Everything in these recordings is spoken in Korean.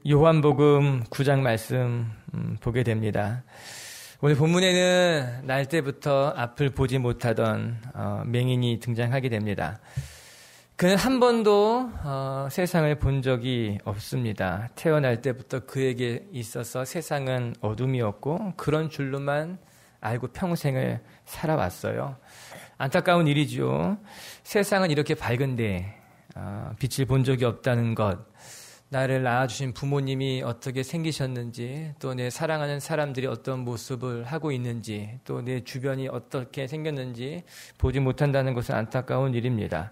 요한복음 9장 말씀 보게 됩니다. 오늘 본문에는 날 때부터 앞을 보지 못하던 맹인이 등장하게 됩니다. 그는 한 번도 세상을 본 적이 없습니다. 태어날 때부터 그에게 있어서 세상은 어둠이었고 그런 줄로만 알고 평생을 살아왔어요. 안타까운 일이죠. 세상은 이렇게 밝은데 빛을 본 적이 없다는 것, 나를 낳아주신 부모님이 어떻게 생기셨는지, 또 내 사랑하는 사람들이 어떤 모습을 하고 있는지, 또 내 주변이 어떻게 생겼는지 보지 못한다는 것은 안타까운 일입니다.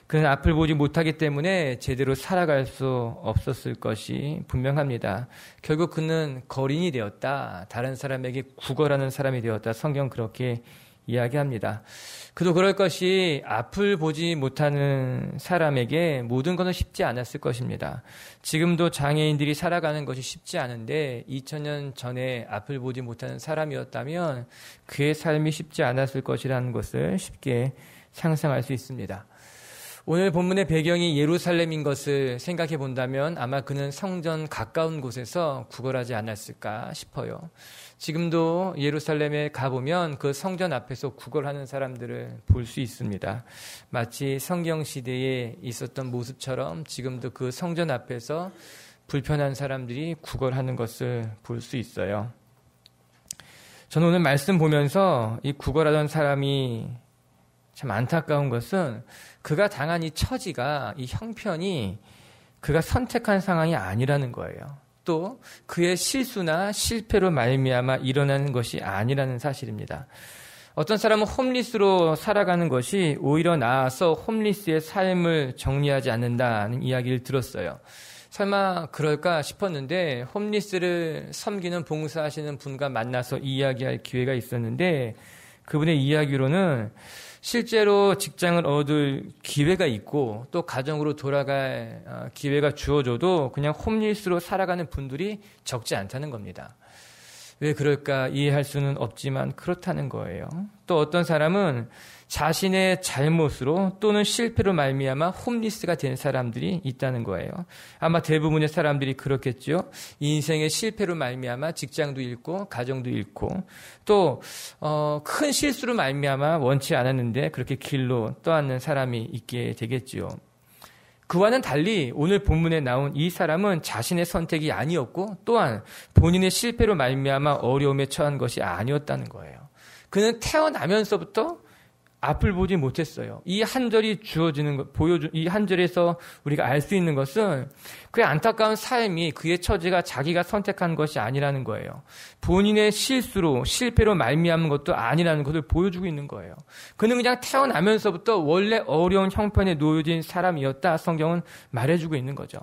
그는 앞을 보지 못하기 때문에 제대로 살아갈 수 없었을 것이 분명합니다. 결국 그는 거린이 되었다. 다른 사람에게 구걸하는 사람이 되었다. 성경 그렇게 이야기합니다. 그도 그럴 것이 앞을 보지 못하는 사람에게 모든 것은 쉽지 않았을 것입니다. 지금도 장애인들이 살아가는 것이 쉽지 않은데 2000년 전에 앞을 보지 못하는 사람이었다면 그의 삶이 쉽지 않았을 것이라는 것을 쉽게 상상할 수 있습니다. 오늘 본문의 배경이 예루살렘인 것을 생각해 본다면 아마 그는 성전 가까운 곳에서 구걸하지 않았을까 싶어요. 지금도 예루살렘에 가보면 그 성전 앞에서 구걸하는 사람들을 볼 수 있습니다. 마치 성경시대에 있었던 모습처럼 지금도 그 성전 앞에서 불편한 사람들이 구걸하는 것을 볼 수 있어요. 저는 오늘 말씀 보면서 이 구걸하던 사람이 참 안타까운 것은 그가 당한 이 처지가, 이 형편이 그가 선택한 상황이 아니라는 거예요. 또 그의 실수나 실패로 말미암아 일어나는 것이 아니라는 사실입니다. 어떤 사람은 홈리스로 살아가는 것이 오히려 나아서 홈리스의 삶을 정리하지 않는다는 이야기를 들었어요. 설마 그럴까 싶었는데 홈리스를 섬기는 봉사하시는 분과 만나서 이야기할 기회가 있었는데 그분의 이야기로는 실제로 직장을 얻을 기회가 있고 또 가정으로 돌아갈 기회가 주어져도 그냥 홈리스로 살아가는 분들이 적지 않다는 겁니다. 왜 그럴까 이해할 수는 없지만 그렇다는 거예요. 또 어떤 사람은 자신의 잘못으로 또는 실패로 말미암아 홈리스가 된 사람들이 있다는 거예요. 아마 대부분의 사람들이 그렇겠죠. 인생의 실패로 말미암아 직장도 잃고 가정도 잃고 또 큰 실수로 말미암아 원치 않았는데 그렇게 길로 떠안는 사람이 있게 되겠지요. 그와는 달리 오늘 본문에 나온 이 사람은 자신의 선택이 아니었고 또한 본인의 실패로 말미암아 어려움에 처한 것이 아니었다는 거예요. 그는 태어나면서부터 앞을 보지 못했어요. 이 한 절이 주어지는 것, 이 한 절에서 우리가 알 수 있는 것은 그의 안타까운 삶이 그의 처지가 자기가 선택한 것이 아니라는 거예요. 본인의 실수로, 실패로 말미암은 것도 아니라는 것을 보여주고 있는 거예요. 그는 그냥 태어나면서부터 원래 어려운 형편에 놓여진 사람이었다. 성경은 말해주고 있는 거죠.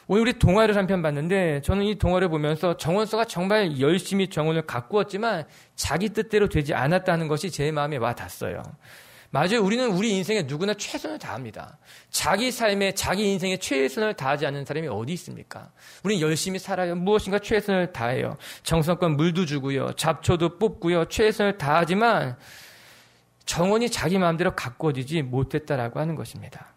오늘 우리 동화를 한 편 봤는데 저는 이 동화를 보면서 정원서가 정말 열심히 정원을 가꾸었지만 자기 뜻대로 되지 않았다는 것이 제 마음에 와 닿았어요. 맞아요. 우리는 우리 인생에 누구나 최선을 다합니다. 자기 삶에 자기 인생에 최선을 다하지 않는 사람이 어디 있습니까? 우리는 열심히 살아요. 무엇인가 최선을 다해요. 정성껏 물도 주고요. 잡초도 뽑고요. 최선을 다하지만 정원이 자기 마음대로 가꾸어지지 못했다라고 하는 것입니다.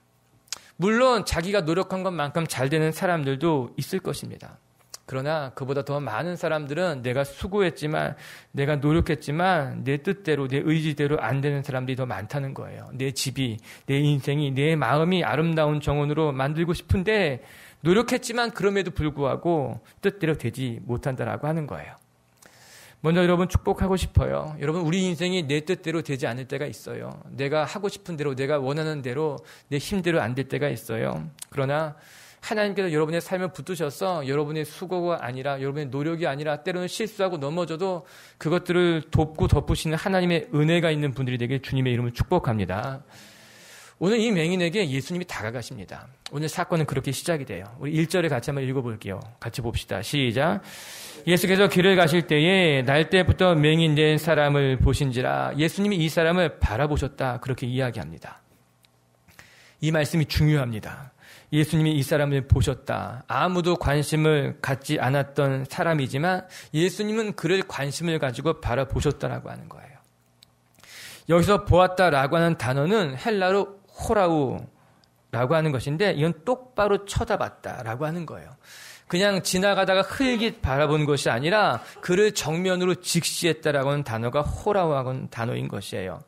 물론 자기가 노력한 것만큼 잘 되는 사람들도 있을 것입니다. 그러나 그보다 더 많은 사람들은 내가 수고했지만 내가 노력했지만 내 뜻대로 내 의지대로 안 되는 사람들이 더 많다는 거예요. 내 집이, 내 인생이, 내 마음이 아름다운 정원으로 만들고 싶은데 노력했지만 그럼에도 불구하고 뜻대로 되지 못한다라고 하는 거예요. 먼저 여러분 축복하고 싶어요. 여러분 우리 인생이 내 뜻대로 되지 않을 때가 있어요. 내가 하고 싶은 대로 내가 원하는 대로 내 힘대로 안 될 때가 있어요. 그러나 하나님께서 여러분의 삶을 붙드셔서 여러분의 수고가 아니라 여러분의 노력이 아니라 때로는 실수하고 넘어져도 그것들을 돕고 덮으시는 하나님의 은혜가 있는 분들이 되길 주님의 이름을 축복합니다. 오늘 이 맹인에게 예수님이 다가가십니다. 오늘 사건은 그렇게 시작이 돼요. 우리 1절에 같이 한번 읽어볼게요. 같이 봅시다. 시작. 예수께서 길을 가실 때에 날 때부터 맹인된 사람을 보신지라. 예수님이 이 사람을 바라보셨다. 그렇게 이야기합니다. 이 말씀이 중요합니다. 예수님이 이 사람을 보셨다. 아무도 관심을 갖지 않았던 사람이지만 예수님은 그를 관심을 가지고 바라보셨다라고 하는 거예요. 여기서 보았다라고 하는 단어는 헬라로 호라우라고 하는 것인데 이건 똑바로 쳐다봤다라고 하는 거예요. 그냥 지나가다가 흘깃 바라본 것이 아니라 그를 정면으로 직시했다라고 하는 단어가 호라우라고 하는 단어인 것이에요.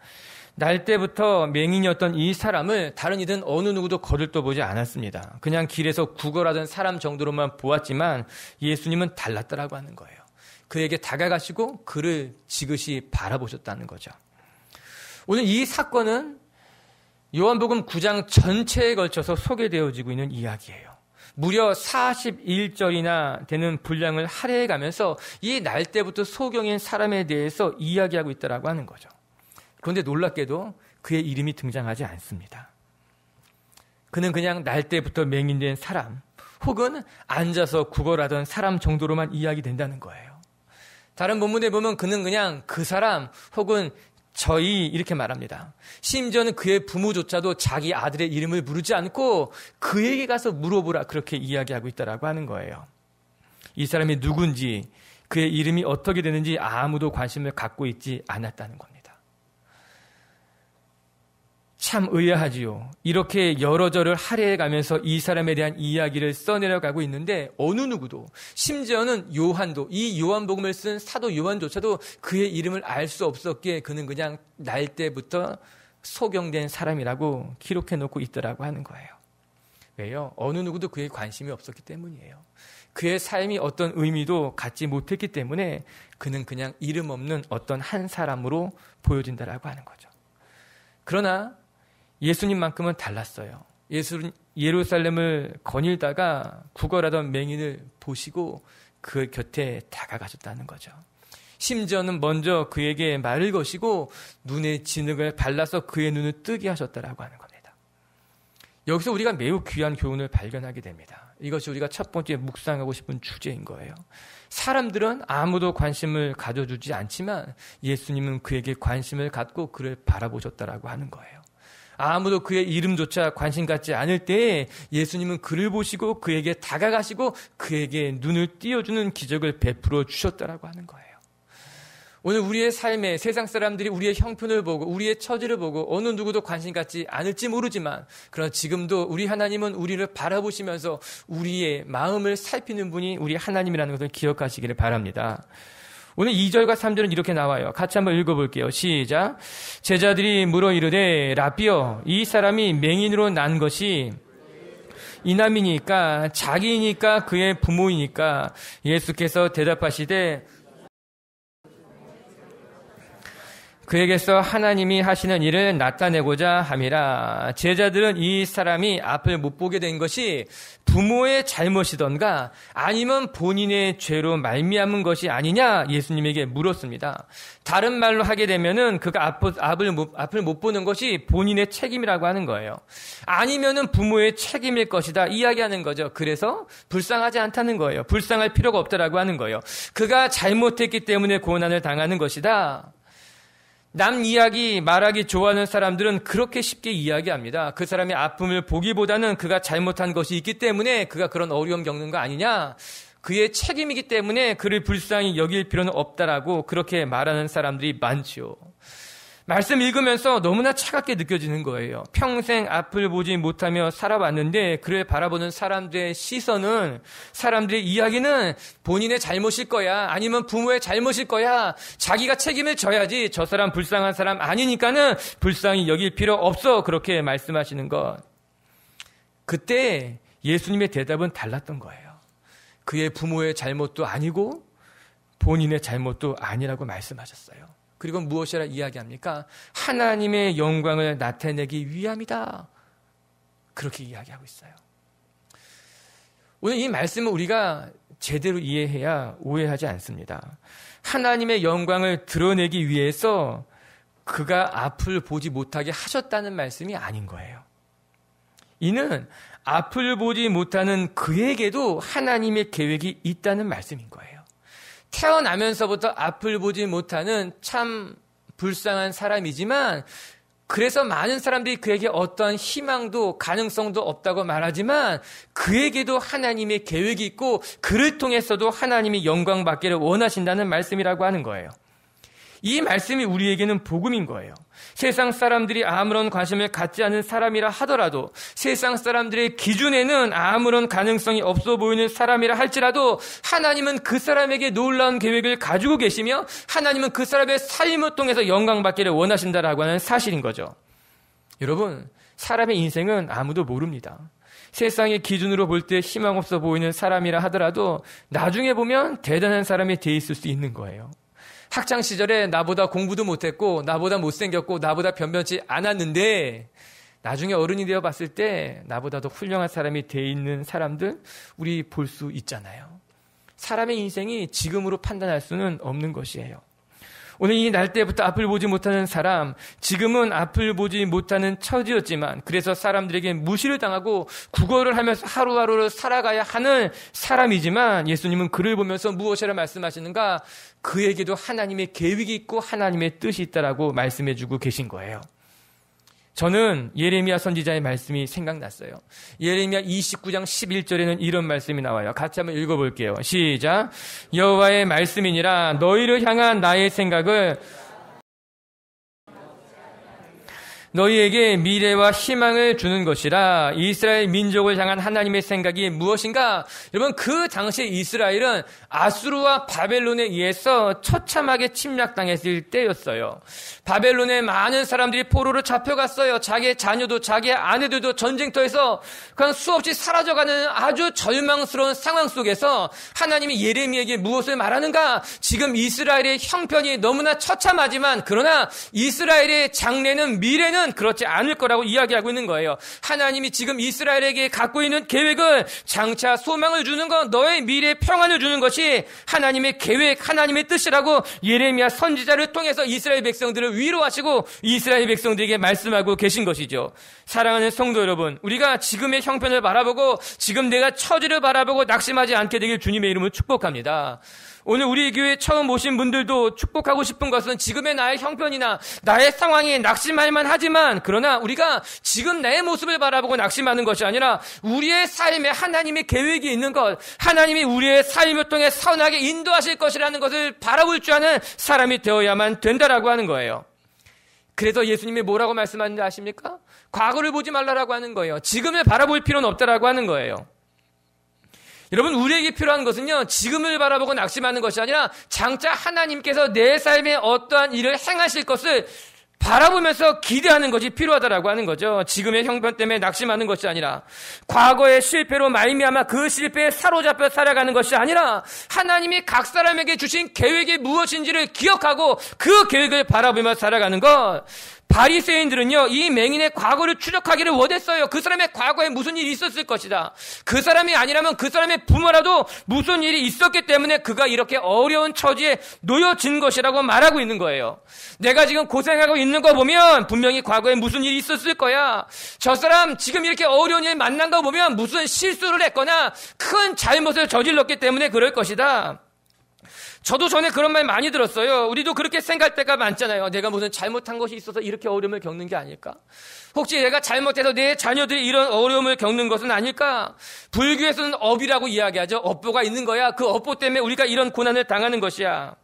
날 때부터 맹인이었던 이 사람을 다른 이든 어느 누구도 거들떠보지 않았습니다. 그냥 길에서 구걸하던 사람 정도로만 보았지만 예수님은 달랐다라고 하는 거예요. 그에게 다가가시고 그를 지그시 바라보셨다는 거죠. 오늘 이 사건은 요한복음 9장 전체에 걸쳐서 소개되어지고 있는 이야기예요. 무려 41절이나 되는 분량을 할애해가면서 이 날 때부터 소경인 사람에 대해서 이야기하고 있다라고 하는 거죠. 그런데 놀랍게도 그의 이름이 등장하지 않습니다. 그는 그냥 날 때부터 맹인된 사람 혹은 앉아서 구걸하던 사람 정도로만 이야기된다는 거예요. 다른 본문에 보면 그는 그냥 그 사람 혹은 저희 이렇게 말합니다. 심지어는 그의 부모조차도 자기 아들의 이름을 부르지 않고 그에게 가서 물어보라 그렇게 이야기하고 있다라고 하는 거예요. 이 사람이 누군지 그의 이름이 어떻게 되는지 아무도 관심을 갖고 있지 않았다는 겁니다. 참 의아하지요. 이렇게 여러 절을 할애해가면서 이 사람에 대한 이야기를 써내려가고 있는데 어느 누구도 심지어는 요한도 이 요한복음을 쓴 사도 요한조차도 그의 이름을 알 수 없었기에 그는 그냥 날 때부터 소경된 사람이라고 기록해놓고 있더라고 하는 거예요. 왜요? 어느 누구도 그에 관심이 없었기 때문이에요. 그의 삶이 어떤 의미도 갖지 못했기 때문에 그는 그냥 이름 없는 어떤 한 사람으로 보여진다라고 하는 거죠. 그러나 예수님만큼은 달랐어요. 예루살렘을 거닐다가 구걸하던 맹인을 보시고 그 곁에 다가가셨다는 거죠. 심지어는 먼저 그에게 말을 거시고 눈에 진흙을 발라서 그의 눈을 뜨게 하셨다라고 하는 겁니다. 여기서 우리가 매우 귀한 교훈을 발견하게 됩니다. 이것이 우리가 첫 번째 묵상하고 싶은 주제인 거예요. 사람들은 아무도 관심을 가져주지 않지만 예수님은 그에게 관심을 갖고 그를 바라보셨다라고 하는 거예요. 아무도 그의 이름조차 관심 갖지 않을 때에 예수님은 그를 보시고 그에게 다가가시고 그에게 눈을 띄워주는 기적을 베풀어 주셨다라고 하는 거예요. 오늘 우리의 삶에 세상 사람들이 우리의 형편을 보고 우리의 처지를 보고 어느 누구도 관심 갖지 않을지 모르지만 그러나 지금도 우리 하나님은 우리를 바라보시면서 우리의 마음을 살피는 분이 우리 하나님이라는 것을 기억하시기를 바랍니다. 오늘 2절과 3절은 이렇게 나와요. 같이 한번 읽어볼게요. 시작. 제자들이 물어 이르되 라삐여 이 사람이 맹인으로 난 것이 이남이니까 자기이니까 그의 부모이니까 예수께서 대답하시되 그에게서 하나님이 하시는 일을 나타내고자 함이라. 제자들은 이 사람이 앞을 못 보게 된 것이 부모의 잘못이던가 아니면 본인의 죄로 말미암은 것이 아니냐 예수님에게 물었습니다. 다른 말로 하게 되면은 그가 앞을 못 보는 것이 본인의 책임이라고 하는 거예요. 아니면은 부모의 책임일 것이다 이야기하는 거죠. 그래서 불쌍하지 않다는 거예요. 불쌍할 필요가 없다라고 하는 거예요. 그가 잘못했기 때문에 고난을 당하는 것이다. 남 이야기 말하기 좋아하는 사람들은 그렇게 쉽게 이야기합니다. 그 사람의 아픔을 보기보다는 그가 잘못한 것이 있기 때문에 그가 그런 어려움 겪는 거 아니냐. 그의 책임이기 때문에 그를 불쌍히 여길 필요는 없다라고 그렇게 말하는 사람들이 많지요. 말씀 읽으면서 너무나 차갑게 느껴지는 거예요. 평생 앞을 보지 못하며 살아왔는데 그를 바라보는 사람들의 시선은 사람들의 이야기는 본인의 잘못일 거야 아니면 부모의 잘못일 거야 자기가 책임을 져야지 저 사람 불쌍한 사람 아니니까는 불쌍히 여길 필요 없어 그렇게 말씀하시는 것. 그때 예수님의 대답은 달랐던 거예요. 그의 부모의 잘못도 아니고 본인의 잘못도 아니라고 말씀하셨어요. 그리고 무엇이라 이야기합니까? 하나님의 영광을 나타내기 위함이다. 그렇게 이야기하고 있어요. 오늘 이 말씀을 우리가 제대로 이해해야 오해하지 않습니다. 하나님의 영광을 드러내기 위해서 그가 앞을 보지 못하게 하셨다는 말씀이 아닌 거예요. 이는 앞을 보지 못하는 그에게도 하나님의 계획이 있다는 말씀인 거예요. 태어나면서부터 앞을 보지 못하는 참 불쌍한 사람이지만 그래서 많은 사람들이 그에게 어떠한 희망도 가능성도 없다고 말하지만 그에게도 하나님의 계획이 있고 그를 통해서도 하나님이 영광받기를 원하신다는 말씀이라고 하는 거예요. 이 말씀이 우리에게는 복음인 거예요. 세상 사람들이 아무런 관심을 갖지 않은 사람이라 하더라도, 세상 사람들의 기준에는 아무런 가능성이 없어 보이는 사람이라 할지라도 하나님은 그 사람에게 놀라운 계획을 가지고 계시며 하나님은 그 사람의 삶을 통해서 영광받기를 원하신다라고 하는 사실인 거죠. 여러분, 사람의 인생은 아무도 모릅니다. 세상의 기준으로 볼 때 희망 없어 보이는 사람이라 하더라도 나중에 보면 대단한 사람이 돼 있을 수 있는 거예요. 학창 시절에 나보다 공부도 못했고 나보다 못생겼고 나보다 변변치 않았는데 나중에 어른이 되어 봤을 때 나보다 더 훌륭한 사람이 돼 있는 사람들 우리 볼 수 있잖아요. 사람의 인생이 지금으로 판단할 수는 없는 것이에요. 오늘 이 날 때부터 앞을 보지 못하는 사람, 지금은 앞을 보지 못하는 처지였지만 그래서 사람들에게 무시를 당하고 구걸을 하면서 하루하루를 살아가야 하는 사람이지만 예수님은 그를 보면서 무엇이라 말씀하시는가? 그에게도 하나님의 계획이 있고 하나님의 뜻이 있다라고 말씀해주고 계신 거예요. 저는 예레미야 선지자의 말씀이 생각났어요. 예레미야 29장 11절에는 이런 말씀이 나와요. 같이 한번 읽어볼게요. 시작. 여호와의 말씀이니라 너희를 향한 나의 생각을 너희에게 미래와 희망을 주는 것이라. 이스라엘 민족을 향한 하나님의 생각이 무엇인가? 여러분, 그 당시에 이스라엘은 아수르와 바벨론에 의해서 처참하게 침략당했을 때였어요. 바벨론에 많은 사람들이 포로로 잡혀갔어요. 자기의 자녀도 자기의 아내들도 전쟁터에서 그냥 수없이 사라져가는 아주 절망스러운 상황 속에서 하나님이 예레미야에게 무엇을 말하는가? 지금 이스라엘의 형편이 너무나 처참하지만 그러나 이스라엘의 장래는 미래는 그렇지 않을 거라고 이야기하고 있는 거예요. 하나님이 지금 이스라엘에게 갖고 있는 계획을 장차 소망을 주는 것, 너의 미래 평안을 주는 것이 하나님의 계획, 하나님의 뜻이라고 예레미야 선지자를 통해서 이스라엘 백성들을 위로하시고 이스라엘 백성들에게 말씀하고 계신 것이죠. 사랑하는 성도 여러분, 우리가 지금의 형편을 바라보고 지금 내가 처지를 바라보고 낙심하지 않게 되길 주님의 이름으로 축복합니다. 오늘 우리 교회 처음 오신 분들도 축복하고 싶은 것은 지금의 나의 형편이나 나의 상황이 낙심할 만하지만 그러나 우리가 지금 내 모습을 바라보고 낙심하는 것이 아니라 우리의 삶에 하나님의 계획이 있는 것, 하나님이 우리의 삶을 통해 선하게 인도하실 것이라는 것을 바라볼 줄 아는 사람이 되어야만 된다라고 하는 거예요. 그래서 예수님이 뭐라고 말씀하는지 아십니까? 과거를 보지 말라라고 하는 거예요. 지금을 바라볼 필요는 없다라고 하는 거예요. 여러분, 우리에게 필요한 것은요, 지금을 바라보고 낙심하는 것이 아니라 장차 하나님께서 내 삶에 어떠한 일을 행하실 것을 바라보면서 기대하는 것이 필요하다라고 하는 거죠. 지금의 형편 때문에 낙심하는 것이 아니라 과거의 실패로 말미암아 그 실패에 사로잡혀 살아가는 것이 아니라 하나님이 각 사람에게 주신 계획이 무엇인지를 기억하고 그 계획을 바라보며 살아가는 것. 바리새인들은요, 이 맹인의 과거를 추적하기를 원했어요. 그 사람의 과거에 무슨 일이 있었을 것이다. 그 사람이 아니라면 그 사람의 부모라도 무슨 일이 있었기 때문에 그가 이렇게 어려운 처지에 놓여진 것이라고 말하고 있는 거예요. 내가 지금 고생하고 있는 거 보면 분명히 과거에 무슨 일이 있었을 거야. 저 사람 지금 이렇게 어려운 일 만난 거 보면 무슨 실수를 했거나 큰 잘못을 저질렀기 때문에 그럴 것이다. 저도 전에 그런 말 많이 들었어요. 우리도 그렇게 생각할 때가 많잖아요. 내가 무슨 잘못한 것이 있어서 이렇게 어려움을 겪는 게 아닐까? 혹시 내가 잘못해서 내 자녀들이 이런 어려움을 겪는 것은 아닐까? 불교에서는 업이라고 이야기하죠. 업보가 있는 거야. 그 업보 때문에 우리가 이런 고난을 당하는 것이야.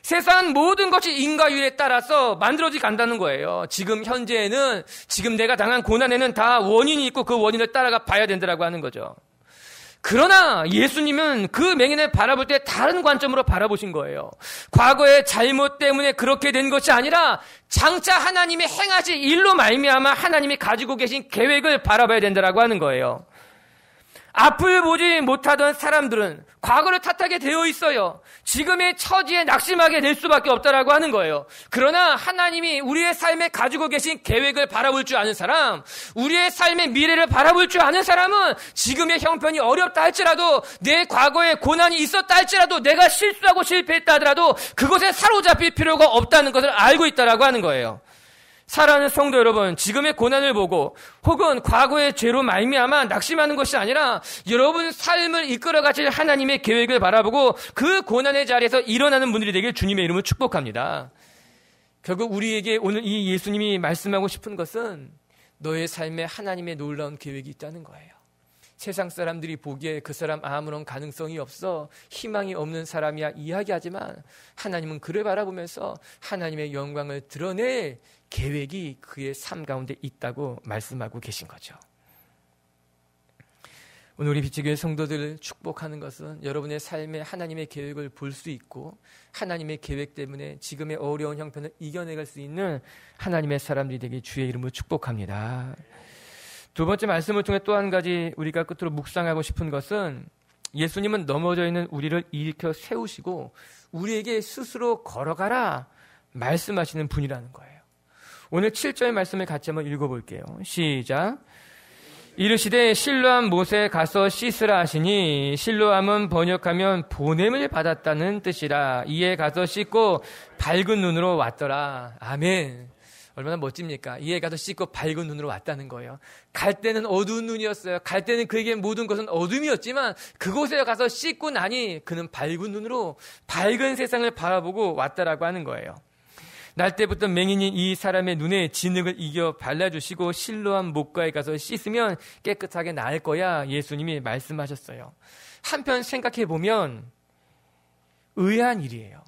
세상 모든 것이 인과율에 따라서 만들어져 간다는 거예요. 지금 현재에는 지금 내가 당한 고난에는 다 원인이 있고 그 원인을 따라가 봐야 된다라고 하는 거죠. 그러나 예수님은 그 맹인을 바라볼 때 다른 관점으로 바라보신 거예요. 과거의 잘못 때문에 그렇게 된 것이 아니라 장차 하나님이 행하실 일로 말미암아 하나님이 가지고 계신 계획을 바라봐야 된다라고 하는 거예요. 앞을 보지 못하던 사람들은 과거를 탓하게 되어 있어요. 지금의 처지에 낙심하게 될 수밖에 없다라고 하는 거예요. 그러나 하나님이 우리의 삶에 가지고 계신 계획을 바라볼 줄 아는 사람, 우리의 삶의 미래를 바라볼 줄 아는 사람은 지금의 형편이 어렵다 할지라도, 내 과거에 고난이 있었다 할지라도, 내가 실수하고 실패했다 하더라도 그것에 사로잡힐 필요가 없다는 것을 알고 있다라고 하는 거예요. 사랑하는 성도 여러분, 지금의 고난을 보고 혹은 과거의 죄로 말미암아 낙심하는 것이 아니라 여러분 삶을 이끌어 가실 하나님의 계획을 바라보고 그 고난의 자리에서 일어나는 분들이 되길 주님의 이름으로 축복합니다. 결국 우리에게 오늘 이 예수님이 말씀하고 싶은 것은 너의 삶에 하나님의 놀라운 계획이 있다는 거예요. 세상 사람들이 보기에 그 사람 아무런 가능성이 없어, 희망이 없는 사람이야 이야기하지만 하나님은 그를 바라보면서 하나님의 영광을 드러낼 계획이 그의 삶 가운데 있다고 말씀하고 계신 거죠. 오늘 우리 빛의 교회 성도들을 축복하는 것은 여러분의 삶에 하나님의 계획을 볼 수 있고 하나님의 계획 때문에 지금의 어려운 형편을 이겨내갈 수 있는 하나님의 사람들이 되길 주의 이름으로 축복합니다. 두 번째 말씀을 통해 또 한 가지 우리가 끝으로 묵상하고 싶은 것은 예수님은 넘어져 있는 우리를 일으켜 세우시고 우리에게 스스로 걸어가라 말씀하시는 분이라는 거예요. 오늘 7절 말씀을 같이 한번 읽어볼게요. 시작. 이르시되 실로암 못에 가서 씻으라 하시니, 실로암은 번역하면 보냄을 받았다는 뜻이라. 이에 가서 씻고 밝은 눈으로 왔더라. 아멘. 얼마나 멋집니까? 이에 가서 씻고 밝은 눈으로 왔다는 거예요. 갈 때는 어두운 눈이었어요. 갈 때는 그에게 모든 것은 어둠이었지만 그곳에 가서 씻고 나니 그는 밝은 눈으로 밝은 세상을 바라보고 왔다라고 하는 거예요. 날 때부터 맹인이 이 사람의 눈에 진흙을 이겨 발라주시고 실로암 못가에 가서 씻으면 깨끗하게 나을 거야 예수님이 말씀하셨어요. 한편 생각해보면 의아한 일이에요.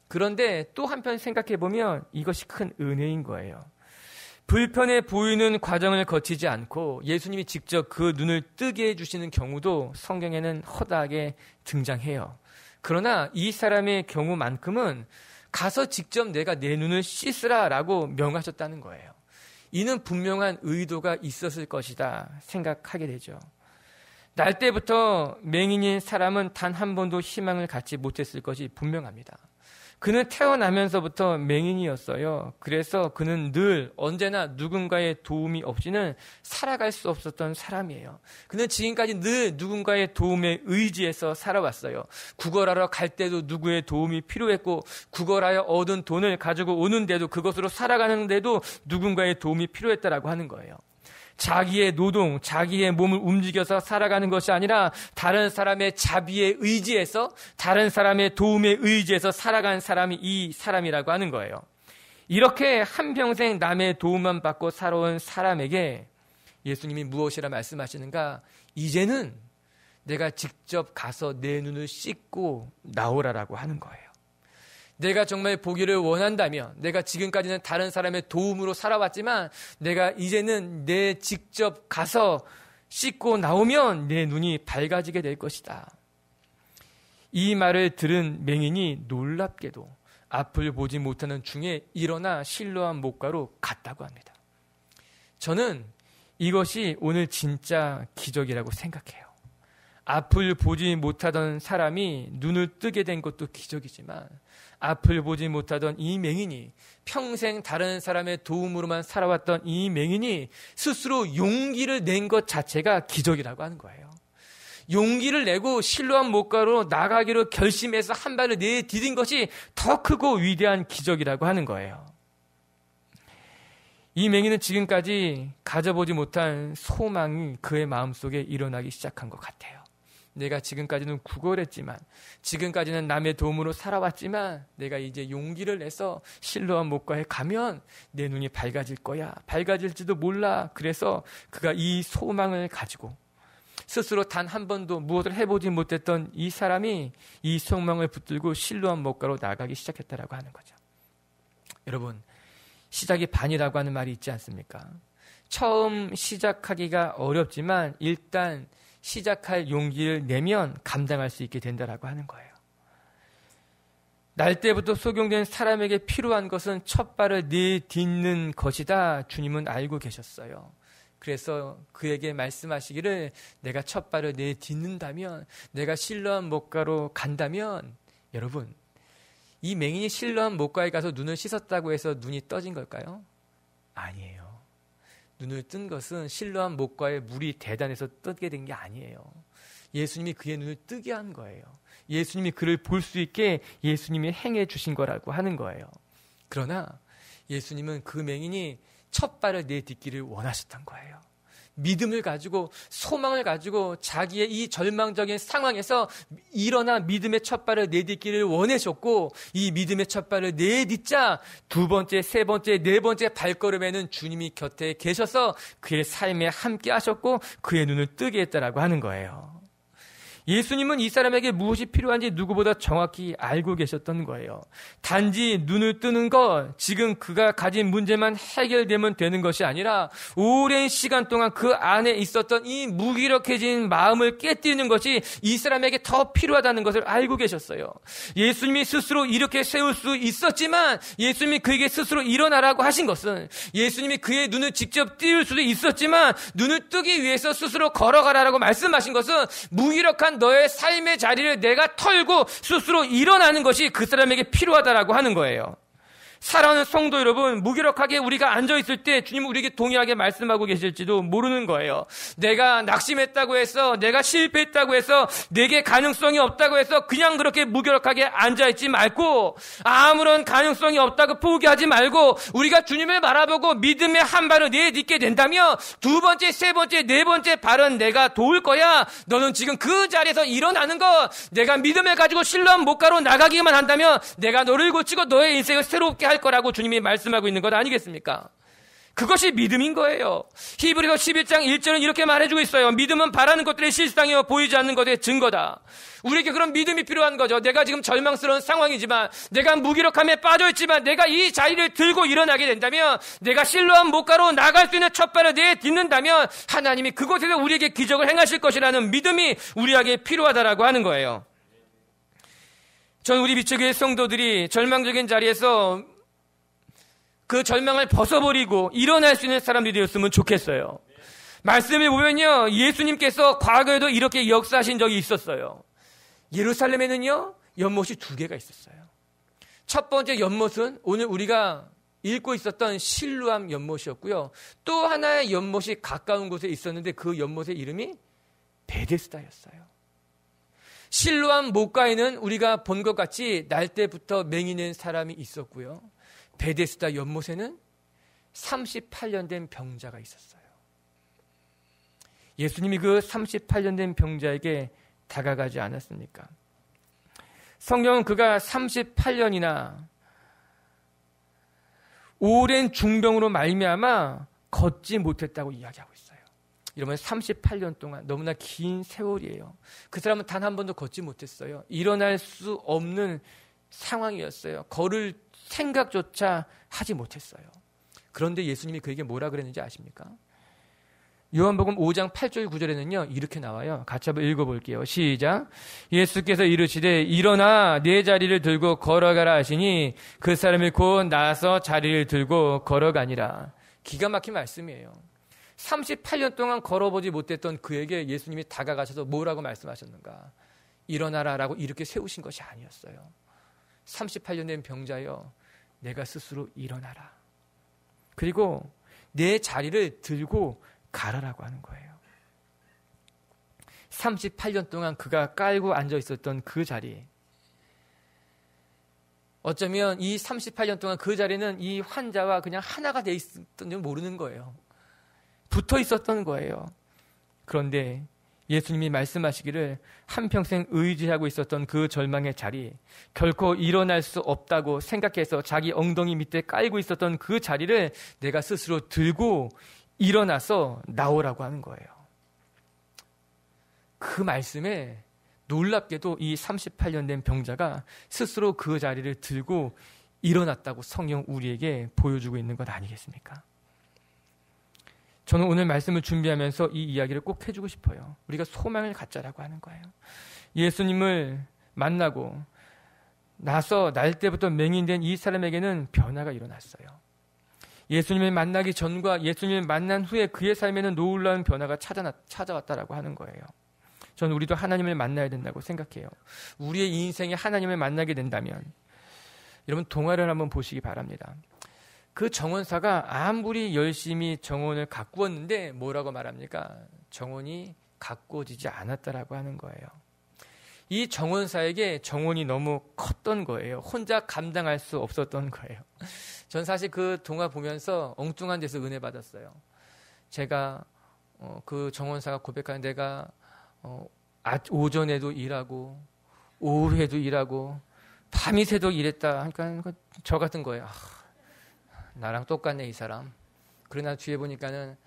그런데 또 한편 생각해보면 이것이 큰 은혜인 거예요. 불편해 보이는 과정을 거치지 않고 예수님이 직접 그 눈을 뜨게 해주시는 경우도 성경에는 허다하게 등장해요. 그러나 이 사람의 경우만큼은 가서 직접 내가 내 눈을 씻으라 라고 명하셨다는 거예요. 이는 분명한 의도가 있었을 것이다 생각하게 되죠. 날 때부터 맹인인 사람은 단 한 번도 희망을 갖지 못했을 것이 분명합니다. 그는 태어나면서부터 맹인이었어요. 그래서 그는 늘 언제나 누군가의 도움이 없이는 살아갈 수 없었던 사람이에요. 그는 지금까지 늘 누군가의 도움에 의지해서 살아왔어요. 구걸하러 갈 때도 누구의 도움이 필요했고, 구걸하여 얻은 돈을 가지고 오는데도, 그것으로 살아가는데도 누군가의 도움이 필요했다라고 하는 거예요. 자기의 노동, 자기의 몸을 움직여서 살아가는 것이 아니라 다른 사람의 자비에 의지해서, 다른 사람의 도움에 의지해서 살아간 사람이 이 사람이라고 하는 거예요. 이렇게 한평생 남의 도움만 받고 살아온 사람에게 예수님이 무엇이라 말씀하시는가? 이제는 내가 직접 가서 내 눈을 씻고 나오라라고 하는 거예요. 내가 정말 보기를 원한다면, 내가 지금까지는 다른 사람의 도움으로 살아왔지만 내가 이제는 내 직접 가서 씻고 나오면 내 눈이 밝아지게 될 것이다. 이 말을 들은 맹인이 놀랍게도 앞을 보지 못하는 중에 일어나 실로암 못가로 갔다고 합니다. 저는 이것이 오늘 진짜 기적이라고 생각해요. 앞을 보지 못하던 사람이 눈을 뜨게 된 것도 기적이지만 앞을 보지 못하던 이 맹인이, 평생 다른 사람의 도움으로만 살아왔던 이 맹인이 스스로 용기를 낸 것 자체가 기적이라고 하는 거예요. 용기를 내고 실로암 못가로 나가기로 결심해서 한 발을 내디딘 것이 더 크고 위대한 기적이라고 하는 거예요. 이 맹인은 지금까지 가져보지 못한 소망이 그의 마음속에 일어나기 시작한 것 같아요. 내가 지금까지는 구걸했지만, 지금까지는 남의 도움으로 살아왔지만 내가 이제 용기를 내서 실로암 못가에 가면 내 눈이 밝아질 거야. 밝아질지도 몰라. 그래서 그가 이 소망을 가지고 스스로 단 한 번도 무엇을 해보지 못했던 이 사람이 이 소망을 붙들고 실로암 못가로 나가기 시작했다라고 하는 거죠. 여러분, 시작이 반이라고 하는 말이 있지 않습니까? 처음 시작하기가 어렵지만 일단 시작할 용기를 내면 감당할 수 있게 된다라고 하는 거예요. 날 때부터 속용된 사람에게 필요한 것은 첫 발을 내딛는 것이다. 주님은 알고 계셨어요. 그래서 그에게 말씀하시기를, 내가 첫 발을 내딛는다면, 내가 실로암 못가로 간다면, 여러분, 이 맹인이 실로암 못가에 가서 눈을 씻었다고 해서 눈이 떠진 걸까요? 아니에요. 눈을 뜬 것은 실로암 못가에 물이 대단해서 뜨게 된 게 아니에요. 예수님이 그의 눈을 뜨게 한 거예요. 예수님이 그를 볼 수 있게 예수님이 행해 주신 거라고 하는 거예요. 그러나 예수님은 그 맹인이 첫 발을 내딛기를 원하셨던 거예요. 믿음을 가지고 소망을 가지고 자기의 이 절망적인 상황에서 일어나 믿음의 첫발을 내딛기를 원하셨고 이 믿음의 첫발을 내딛자 두 번째, 세 번째, 네 번째 발걸음에는 주님이 곁에 계셔서 그의 삶에 함께 하셨고 그의 눈을 뜨게 했다라고 하는 거예요. 예수님은 이 사람에게 무엇이 필요한지 누구보다 정확히 알고 계셨던 거예요. 단지 눈을 뜨는 것, 지금 그가 가진 문제만 해결되면 되는 것이 아니라 오랜 시간 동안 그 안에 있었던 이 무기력해진 마음을 깨뜨리는 것이 이 사람에게 더 필요하다는 것을 알고 계셨어요. 예수님이 스스로 이렇게 세울 수 있었지만 예수님이 그에게 스스로 일어나라고 하신 것은 예수님이 그의 눈을 직접 띄울 수도 있었지만 눈을 뜨기 위해서 스스로 걸어가라라고 말씀하신 것은 무기력한 너의 삶의 자리를 내가 털고 스스로 일어나는 것이 그 사람에게 필요하다라고 하는 거예요. 사랑하는 성도 여러분, 무기력하게 우리가 앉아있을 때 주님은 우리에게 동일하게 말씀하고 계실지도 모르는 거예요. 내가 낙심했다고 해서, 내가 실패했다고 해서, 내게 가능성이 없다고 해서 그냥 그렇게 무기력하게 앉아있지 말고 아무런 가능성이 없다고 포기하지 말고 우리가 주님을 바라보고 믿음의 한 발을 내딛게 된다면 두 번째, 세 번째, 네 번째 발은 내가 도울 거야. 너는 지금 그 자리에서 일어나는 것, 내가 믿음을 가지고 실로암 목가로 나가기만 한다면 내가 너를 고치고 너의 인생을 새롭게 할 거라고 주님이 말씀하고 있는 것 아니겠습니까? 그것이 믿음인 거예요. 히브리서 11장 1절은 이렇게 말해주고 있어요. 믿음은 바라는 것들의 실상이요 보이지 않는 것의 증거다. 우리에게 그런 믿음이 필요한 거죠. 내가 지금 절망스러운 상황이지만, 내가 무기력함에 빠져있지만 내가 이 자리를 들고 일어나게 된다면, 내가 실로암 목가로 나갈 수 있는 첫발을 내딛는다면 하나님이 그곳에서 우리에게 기적을 행하실 것이라는 믿음이 우리에게 필요하다라고 하는 거예요. 전 우리 비추교회 성도들이 절망적인 자리에서 그 절망을 벗어버리고 일어날 수 있는 사람들이 되었으면 좋겠어요. 말씀을 보면요, 예수님께서 과거에도 이렇게 역사하신 적이 있었어요. 예루살렘에는요, 연못이 2개가 있었어요. 첫 번째 연못은 오늘 우리가 읽고 있었던 실로암 연못이었고요. 또 하나의 연못이 가까운 곳에 있었는데 그 연못의 이름이 베데스다였어요. 실로암 목가에는 우리가 본 것 같이 날 때부터 맹인된 사람이 있었고요. 베데스다 연못에는 38년 된 병자가 있었어요. 예수님이 그 38년 된 병자에게 다가가지 않았습니까? 성경은 그가 38년이나 오랜 중병으로 말미암아 걷지 못했다고 이야기하고 있어요. 이러면 38년 동안 너무나 긴 세월이에요. 그 사람은 단 한 번도 걷지 못했어요. 일어날 수 없는 상황이었어요. 걸을 생각조차 하지 못했어요. 그런데 예수님이 그에게 뭐라 그랬는지 아십니까? 요한복음 5장 8절 9절에는요 이렇게 나와요. 같이 한번 읽어볼게요. 시작. 예수께서 이르시되 일어나 내 자리를 들고 걸어가라 하시니 그 사람이 곧 나서 자리를 들고 걸어가니라. 기가 막힌 말씀이에요. 38년 동안 걸어보지 못했던 그에게 예수님이 다가가셔서 뭐라고 말씀하셨는가? 일어나라라고 이렇게 세우신 것이 아니었어요. 38년 된 병자여, 내가 스스로 일어나라. 그리고 내 자리를 들고 가라라고 하는 거예요. 38년 동안 그가 깔고 앉아 있었던 그 자리, 어쩌면 이 38년 동안 그 자리는 이 환자와 그냥 하나가 돼 있었던 줄 모르는 거예요. 붙어 있었던 거예요. 그런데 예수님이 말씀하시기를 한평생 의지하고 있었던 그 절망의 자리, 결코 일어날 수 없다고 생각해서 자기 엉덩이 밑에 깔고 있었던 그 자리를 내가 스스로 들고 일어나서 나오라고 하는 거예요. 그 말씀에 놀랍게도 이 38년 된 병자가 스스로 그 자리를 들고 일어났다고 성경 우리에게 보여주고 있는 것 아니겠습니까? 저는 오늘 말씀을 준비하면서 이 이야기를 꼭 해주고 싶어요. 우리가 소망을 갖자라고 하는 거예요. 예수님을 만나고 나서 날 때부터 맹인된 이 사람에게는 변화가 일어났어요. 예수님을 만나기 전과 예수님을 만난 후에 그의 삶에는 놀라운 변화가 찾아왔다라고 하는 거예요. 저는 우리도 하나님을 만나야 된다고 생각해요. 우리의 인생에 하나님을 만나게 된다면, 여러분 동화를 한번 보시기 바랍니다. 그 정원사가 아무리 열심히 정원을 가꾸었는데 뭐라고 말합니까? 정원이 가꾸어지지 않았다라고 하는 거예요. 이 정원사에게 정원이 너무 컸던 거예요. 혼자 감당할 수 없었던 거예요. 전 사실 그 동화 보면서 엉뚱한 데서 은혜 받았어요. 제가 그 정원사가 고백하는 내가 오전에도 일하고 오후에도 일하고 밤이 새도록 일했다 하니까 저 같은 거예요. 나랑 똑같네 이 사람. 그러나 뒤에 보니까는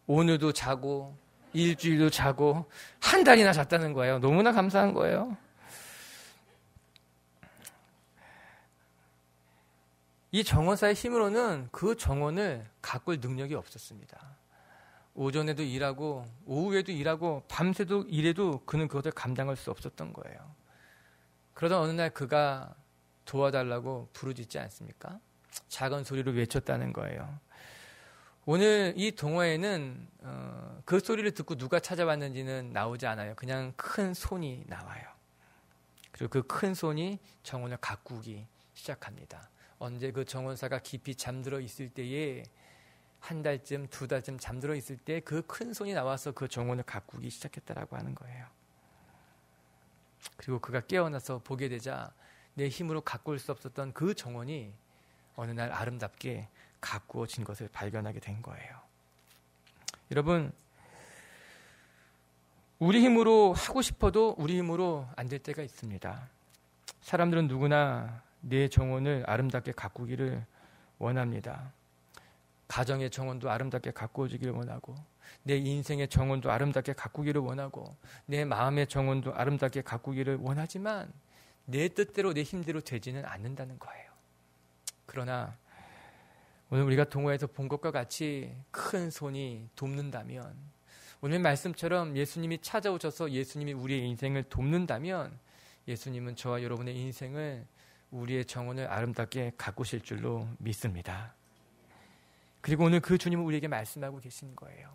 오늘도 자고 일주일도 자고 한 달이나 잤다는 거예요. 너무나 감사한 거예요. 이 정원사의 힘으로는 그 정원을 가꿀 능력이 없었습니다. 오전에도 일하고 오후에도 일하고 밤새도 일해도 그는 그것을 감당할 수 없었던 거예요. 그러다 어느 날 그가 도와달라고 부르짖지 않습니까? 작은 소리로 외쳤다는 거예요. 오늘 이 동화에는 그 소리를 듣고 누가 찾아왔는지는 나오지 않아요. 그냥 큰 손이 나와요. 그리고 그 큰 손이 정원을 가꾸기 시작합니다. 언제 그 정원사가 깊이 잠들어 있을 때에 한 달쯤, 두 달쯤 잠들어 있을 때 그 큰 손이 나와서 그 정원을 가꾸기 시작했다라고 하는 거예요. 그리고 그가 깨어나서 보게 되자 내 힘으로 가꿀 수 없었던 그 정원이 어느 날 아름답게 가꾸어진 것을 발견하게 된 거예요. 여러분, 우리 힘으로 하고 싶어도 우리 힘으로 안 될 때가 있습니다. 사람들은 누구나 내 정원을 아름답게 가꾸기를 원합니다. 가정의 정원도 아름답게 가꾸어지기를 원하고, 내 인생의 정원도 아름답게 가꾸기를 원하고, 내 마음의 정원도 아름답게 가꾸기를 원하지만 내 뜻대로 내 힘대로 되지는 않는다는 거예요. 그러나 오늘 우리가 동화에서 본 것과 같이 큰 손이 돕는다면, 오늘 말씀처럼 예수님이 찾아오셔서 예수님이 우리의 인생을 돕는다면 예수님은 저와 여러분의 인생을, 우리의 정원을 아름답게 가꾸실 줄로 믿습니다. 그리고 오늘 그 주님은 우리에게 말씀하고 계신 거예요.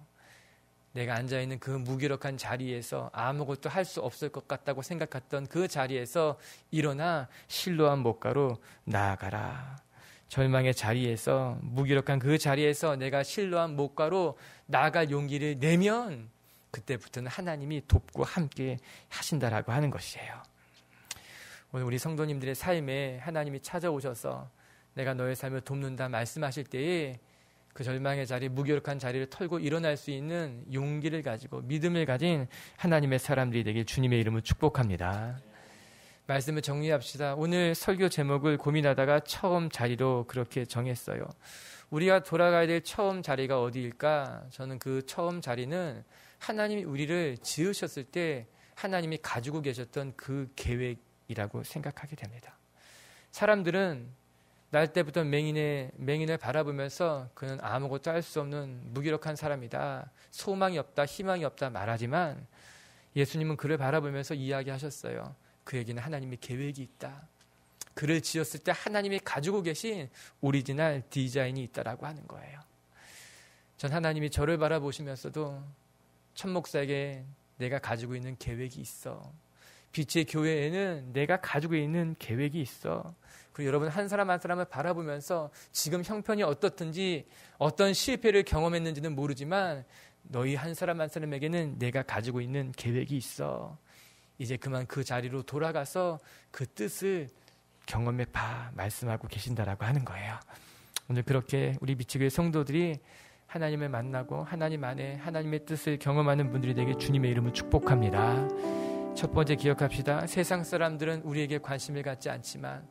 내가 앉아있는 그 무기력한 자리에서 아무것도 할 수 없을 것 같다고 생각했던 그 자리에서 일어나 실로암 목가로 나아가라. 절망의 자리에서, 무기력한 그 자리에서 내가 실로암 목가로 나아갈 용기를 내면 그때부터는 하나님이 돕고 함께 하신다라고 하는 것이에요. 오늘 우리 성도님들의 삶에 하나님이 찾아오셔서 내가 너의 삶을 돕는다 말씀하실 때에 그 절망의 자리, 무기력한 자리를 털고 일어날 수 있는 용기를 가지고 믿음을 가진 하나님의 사람들이 되길 주님의 이름으로 축복합니다. 말씀을 정리합시다. 오늘 설교 제목을 고민하다가 처음 자리로 그렇게 정했어요. 우리가 돌아가야 될 처음 자리가 어디일까? 저는 그 처음 자리는 하나님이 우리를 지으셨을 때 하나님이 가지고 계셨던 그 계획이라고 생각하게 됩니다. 사람들은 날 때부터 맹인을 바라보면서 그는 아무것도 할 수 없는 무기력한 사람이다, 소망이 없다, 희망이 없다 말하지만 예수님은 그를 바라보면서 이야기하셨어요. 그에게는 하나님의 계획이 있다. 그를 지었을 때 하나님이 가지고 계신 오리지널 디자인이 있다라고 하는 거예요. 전 하나님이 저를 바라보시면서도 천목사에게 내가 가지고 있는 계획이 있어. 빛의 교회에는 내가 가지고 있는 계획이 있어. 그리고 여러분 한 사람 한 사람을 바라보면서 지금 형편이 어떻든지 어떤 실패를 경험했는지는 모르지만 너희 한 사람 한 사람에게는 내가 가지고 있는 계획이 있어. 이제 그만 그 자리로 돌아가서 그 뜻을 경험해 봐 말씀하고 계신다라고 하는 거예요. 오늘 그렇게 우리 미치교회 성도들이 하나님을 만나고 하나님 안에 하나님의 뜻을 경험하는 분들이 되게 주님의 이름을 축복합니다. 첫 번째 기억합시다. 세상 사람들은 우리에게 관심을 갖지 않지만,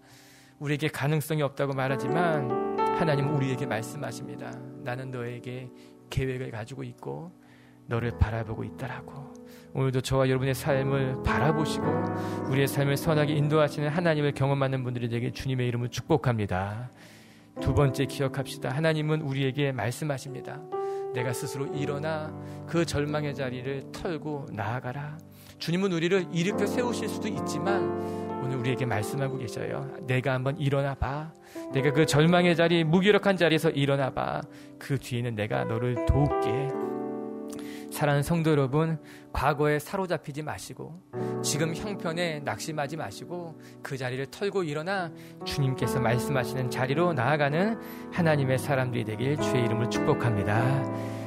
우리에게 가능성이 없다고 말하지만 하나님은 우리에게 말씀하십니다. 나는 너에게 계획을 가지고 있고 너를 바라보고 있다라고. 오늘도 저와 여러분의 삶을 바라보시고 우리의 삶을 선하게 인도하시는 하나님을 경험하는 분들이 되게 주님의 이름을 축복합니다. 두 번째 기억합시다. 하나님은 우리에게 말씀하십니다. 내가 스스로 일어나 그 절망의 자리를 털고 나아가라. 주님은 우리를 일으켜 세우실 수도 있지만 오늘 우리에게 말씀하고 계셔요. 내가 한번 일어나 봐. 내가 그 절망의 자리, 무기력한 자리에서 일어나 봐. 그 뒤에는 내가 너를 도울게. 사랑하는 성도 여러분, 과거에 사로잡히지 마시고 지금 형편에 낙심하지 마시고 그 자리를 털고 일어나 주님께서 말씀하시는 자리로 나아가는 하나님의 사람들이 되길 주의 이름으로 축복합니다.